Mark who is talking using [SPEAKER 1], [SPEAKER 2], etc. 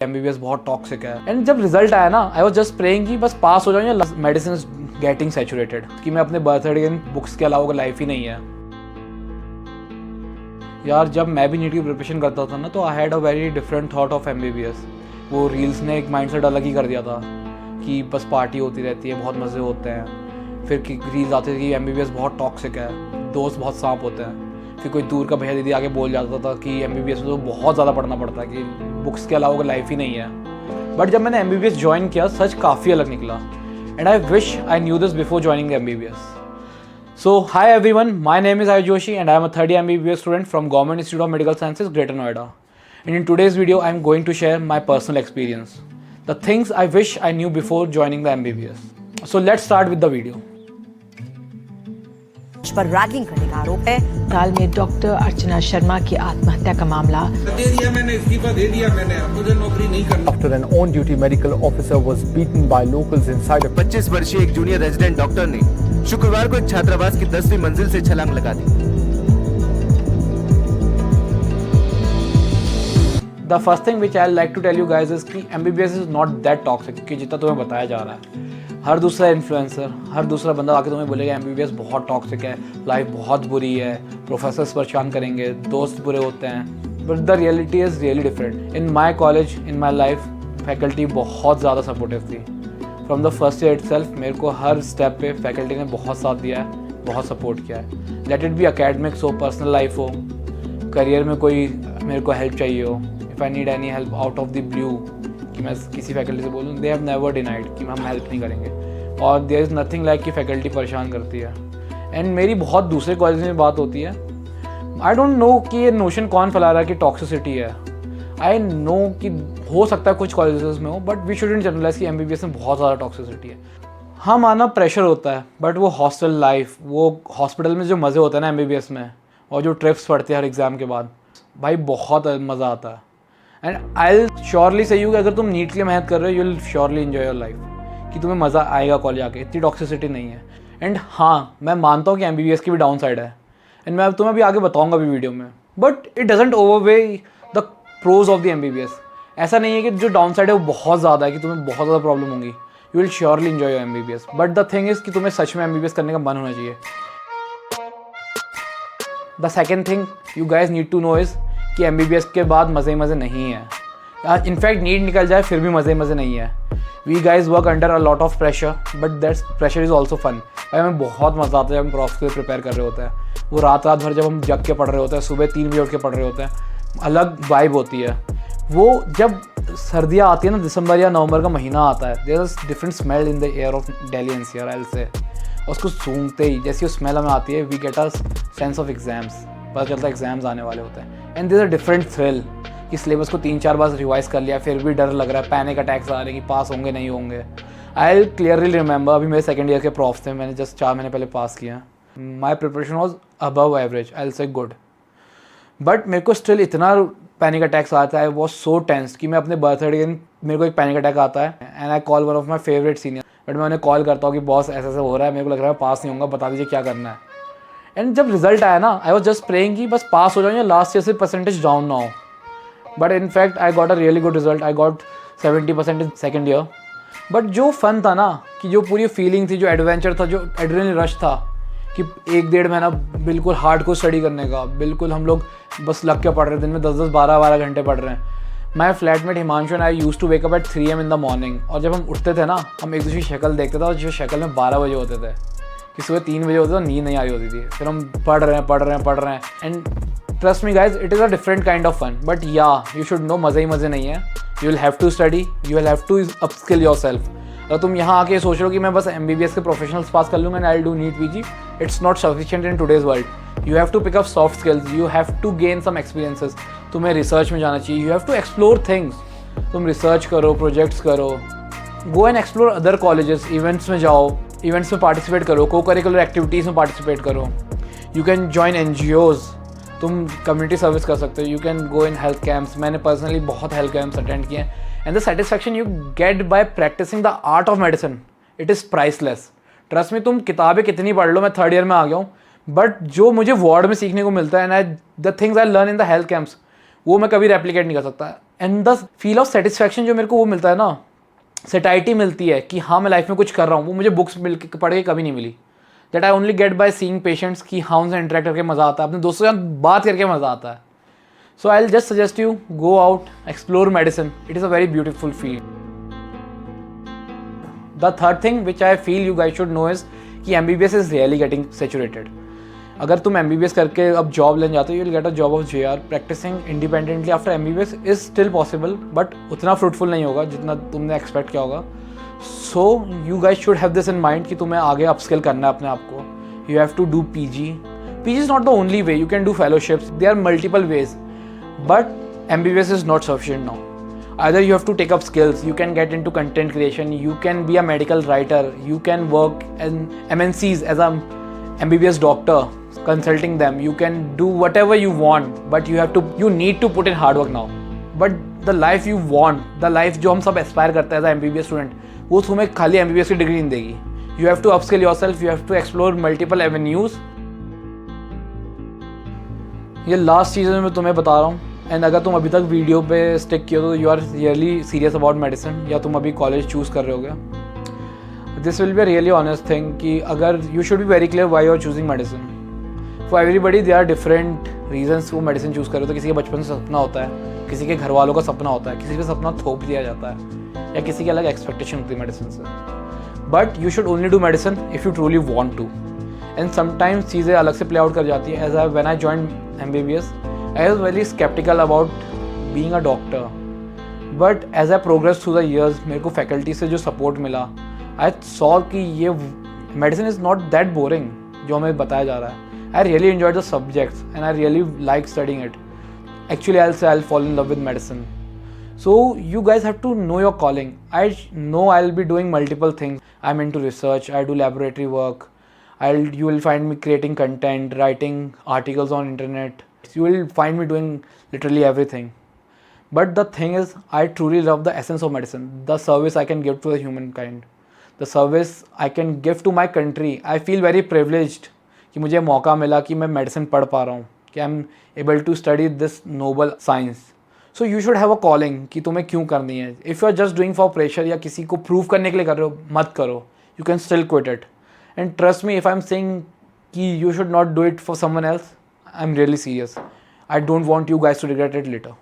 [SPEAKER 1] MBBS बहुत toxic है। And जब रिजल्ट आया ना, आई वाज जस्ट प्रेइंग कि बस पास हो जाऊं या मेडिसिन इज गेटिंग सैचुरेटेड, कि मैं अपने बर्थडे बुक्स के अलावा लाइफ ही नहीं है यार। जब मैं भी नीट की प्रिपरेशन करता था ना, तो I had a very different thought of MBBS. वो रील्स ने एक माइंडसेट अलग ही कर दिया था कि बस पार्टी होती रहती है, बहुत मज़े होते हैं। फिर रील्स आती थी कि एमबीबीएस बहुत टॉक्सिक है, दोस्त बहुत सांप होते हैं। फिर कोई दूर का भैया दीदी आके बोल जाता था कि एमबीबीएस में तो बहुत ज़्यादा पढ़ना पड़ता है, कि बुक्स के अलावा लाइफ ही नहीं है। बट जब मैंने एमबीबीएस ज्वाइन किया, सच काफ़ी अलग निकला। And I wish I knew this before joining MBBS. So, hi everyone, my name is Ayush Joshi and I am a third year MBBS student from Government Institute of Medical Sciences, Greater Noida. And in today's video, I am going to share my personal experience, the things I wish I knew before joining the MBBS. So, let's start with the video.
[SPEAKER 2] पर ragging करने का आरोप है।
[SPEAKER 3] हाल में doctor Archana Sharma की आत्महत्या का मामला।
[SPEAKER 4] दे दिया मैंने, इस्तीफा दे दिया मैंने, अब मुझे नौकरी नहीं करनी।
[SPEAKER 5] After an on-duty medical officer was beaten by locals inside a
[SPEAKER 6] 25 वर्षीय एक जूनियर रेजिडेंट डॉक्टर ने शुक्रवार को एक छात्रावास की 10वीं मंजिल से छलांग लगा दी।
[SPEAKER 1] The first thing which I like to tell you guys is कि MBBS is not that toxic कि जितना तुम्हें बताया जा रहा है। हर दूसरा इन्फ्लुएंसर, हर दूसरा बंदा आके तुम्हें बोलेगा MBBS बहुत टॉक्सिक है, लाइफ बहुत बुरी है, प्रोफेसर्स परेशान करेंगे, दोस्त बुरे होते हैं। But the reality is really different. In my college, in my life, faculty बहुत ज़्यादा सपोर्टिव थी। From the first year itself मेरे को हर स्टेप पे फैकल्टी ने बहुत साथ दिया है, बहुत सपोर्ट किया है। लेट इट बी अकेडमिक्स हो, पर्सनल लाइफ हो, करियर में कोई मेरे को हेल्प चाहिए हो, if I need any help out of the blue, कि मैं किसी फैकल्टी से बोलूँ, दे हैव नेवर डिनाइड कि हम हेल्प नहीं करेंगे। और देयर इज़ नथिंग लाइक कि फैकल्टी परेशान करती है। एंड मेरी बहुत दूसरे कॉलेज में बात होती है। आई डोंट नो कि ये नोशन कौन फैला रहा है कि टॉक्सिसिटी है। आई नो कि हो सकता है कुछ कॉलेजेस में हो, बट वी शुडंट जनरलाइज कि एमबीबीएस में बहुत ज़्यादा टॉक्सिसिटी है। हाँ, माना प्रेशर होता है, बट वो हॉस्टल लाइफ, वो हॉस्पिटल में जो मज़े होते हैं ना एमबीबीएस में, और जो ट्रिप्स पड़ते हैं हर एग्ज़ाम के बाद, भाई बहुत मज़ा आता है। एंड आई विल श्योरली से यू कि अगर तुम नीट के लिए मेहनत कर रहे हो, you will surely enjoy your life, कि तुम्हें मज़ा आएगा कॉलेज आके, इतनी टॉक्सिसिटी नहीं है। एंड हाँ, मैं मानता हूँ कि एमबीबीएस की भी डाउन साइड है, एंड मैं तुम्हें अभी आगे बताऊँगा भी वीडियो में, but it doesn't overweigh the pros of the MBBS. ऐसा नहीं है कि जो डाउन साइड है वो बहुत ज़्यादा है, कि तुम्हें बहुत ज़्यादा प्रॉब्लम होगी। You will surely enjoy your MBBS, but the thing is कि तुम्हें सच में एमबीबीएस करने का मन होना चाहिए। The second thing you guys need to know is कि एमबीबीएस के बाद मज़े मज़े नहीं है। इनफैक्ट नीट निकल जाए फिर भी मज़े मज़े नहीं है। We guys work under a lot of pressure, but that's pressure is also fun. भाई हमें बहुत मज़ा आता है जब हम प्रॉफ्स के लिए प्रिपेयर कर रहे होते हैं। वो रात भर जब हम जग के पढ़ रहे होते हैं, सुबह 3 बजे उठ के पढ़ रहे होते हैं, अलग वाइब होती है। वो जब सर्दियाँ आती है ना, दिसंबर या नवंबर का महीना आता है, there is different smell in the air of Delhi NCR, I will say. उसको सूंघते ही जैसी वो स्मेल हमें आती है, we get a sense of exams, पता चलता है एग्जाम्स आने वाले होते हैं। And there is a different thrill कि सिलेबस को 3-4 बार रिवाइज कर लिया, फिर भी डर लग रहा है, पैनिक अटैक्स आ रहे हैं कि पास होंगे नहीं होंगे। आई विल क्लियरली रिमेंबर, अभी मेरे सेकंड ईयर के प्रॉफ्स थे, मैंने जस्ट 4 महीने पहले पास किया। माई preparation was above average, I will से गुड, बट मेरे को स्टिल इतना पैनिक अटैक्स आता है, वो सो टेंस कि मैं अपने बर्थडे के दिन मेरे को एक पैनिक अटैक आता है, and I call one of my favourite senior, but मैं उन्हें कॉल करता हूँ कि बॉस ऐसा ऐसा हो रहा है, मेरे को लग रहा है पास नहीं होगा, बता दीजिए क्या करना है। एंड जब रिजल्ट आया ना, आई वॉज जस्ट प्रेइंग कि बस पास हो जाऊँ या लास्ट ईयर से परसेंटेज डाउन ना हो। But in fact I got a really good result, I got 70% in second year. But जो फन था ना, कि जो पूरी फीलिंग थी, जो एडवेंचर था, जो एड्रेनलिन रश था, कि 1-1.5 महीना बिल्कुल हार्ड को स्टडी करने का, बिल्कुल हम लोग बस लग के पढ़ रहे हैं, दिन में 10-10, 12-12 घंटे पढ़ रहे हैं। My flatmate Himanshu and I use to wake up at 3 AM in the morning, और जब हम उठते थे ना, हम एक दूसरी शक्ल देखते थे, और जो शक्ल में 12 बजे होते थे, कि सुबह 3 बजे होते थे, नींद नहीं आ रही होती थी, फिर हम पढ़ रहे हैं। And trust me guys, it is a different kind of fun, but yeah you should know, मज़े ही मज़े नहीं है। You will have to study, you will have to upskill yourself. अगर तुम यहाँ आके सोच रहे हो कि मैं बस एमबीबीएस के प्रोफेशनल्स पास कर लूँगा and I will do NEET PG, it's not sufficient in today's world. You have to pick up soft skills, you have to gain some experiences. तुम्हें रिसर्च में जाना चाहिए, you have to explore things. तुम research करो, projects करो, go and explore other colleges, events में जाओ, events में पार्टिसिपेट करो, को करिकुलर एक्टिविटीज़ में पार्टिसिपेट करो। यू कैन जॉइन NGOs, तुम कम्युनिटी सर्विस कर सकते हो। You can go in health camps, मैंने पर्सनली बहुत हेल्थ कैंप्स अटेंड किए हैं। And the satisfaction you get by practising the art of medicine, it is priceless. Trust me, तुम किताबें कितनी पढ़ लो, मैं 3rd ईयर में आ गया हूँ, बट जो मुझे वार्ड में सीखने को मिलता है, and the things I learn in the health camps, वो मैं कभी रेप्लिकेट नहीं कर सकता। And the feel of satisfaction जो मेरे को वो मिलता है ना, सेटाइटी मिलती है कि हाँ मैं लाइफ में कुछ कर रहा हूँ, वो मुझे बुक्स मिल के पढ़ के कभी नहीं मिली। That I only get by seeing patients कि हाँ उनसे इंटरेक्ट करके मज़ा आता है, अपने दोस्तों के साथ बात करके मज़ा आता है। So I will just suggest you go out, explore medicine, it is a very beautiful field. The third thing which I feel you guys should know is कि MBBS is really getting saturated. अगर तुम MBBS करके अब job लेने जाते हो, you will get a job of JR। Practising independently after MBBS is still possible, but उतना fruitful नहीं होगा जितना तुमने एक्सपेक्ट किया होगा। सो you guys should have this in mind कि तुम्हें आगे अपस्किल करना है अपने आप को। You have to do PG is not the only way, you can do fellowships, there are multiple ways, but MBBS is not sufficient now. Either you have to take up skills, you can get into content creation, you can be a medical writer, you can work in MNCs as a MBBS doctor, consulting them, you can do whatever you want, but you need to put in hard work now. But the life you want, the life जो हम सब aspire करते हैं as a MBBS student, वो तुम्हें खाली MBBS की degree नहीं देगी। You have to upskill yourself, you have to explore multiple avenues. ये लास्ट चीज़ मैं तुम्हें बता रहा हूँ। एंड अगर तुम अभी तक वीडियो पे स्टिक किया तो you are really serious about medicine, या तुम अभी कॉलेज चूज़ कर रहे होगे। This will be a really honest thing कि अगर you should be very clear why you are choosing medicine. For everybody they are different reasons वो medicine choose कर रहे हो। तो किसी के बचपन से सपना होता है, किसी के घर वालों का सपना होता है, किसी का सपना थोप दिया जाता है, या किसी की अलग एक्सपेक्टेशन होती है मेडिसिन से। But you should only do medicine if you truly want to. And sometimes चीज़ें अलग से प्ले आउट कर जाती हैं। As I when I join MBBS, I was very skeptical about being a doctor, but as I progressed through the years, मेरे को faculty से जो support मिला, I saw कि ये medicine is not that boring जो हमें बताया जा रहा है। I really enjoyed the subjects and I really like studying it. Actually, I'll say I'll fall in love with medicine. So you guys have to know your calling. I know I'll be doing multiple things. I'm into research, I do laboratory work, you will find me creating content, writing articles on internet. You will find me doing literally everything. But the thing is, I truly love the essence of medicine, the service I can give to the humankind, the service I can give to my country. I feel very privileged कि मुझे मौका मिला कि मैं medicine पढ़ पा रहा हूँ, कि I am able to study this noble science. So you should have a calling कि तुम्हें क्यों करनी है। If you are just doing for pressure या किसी को प्रूव करने के लिए कर रहे हो, मत करो। You can still quit it. And trust me, if I am saying कि you should not do it for someone else, I'm really serious. I don't want you guys to regret it later.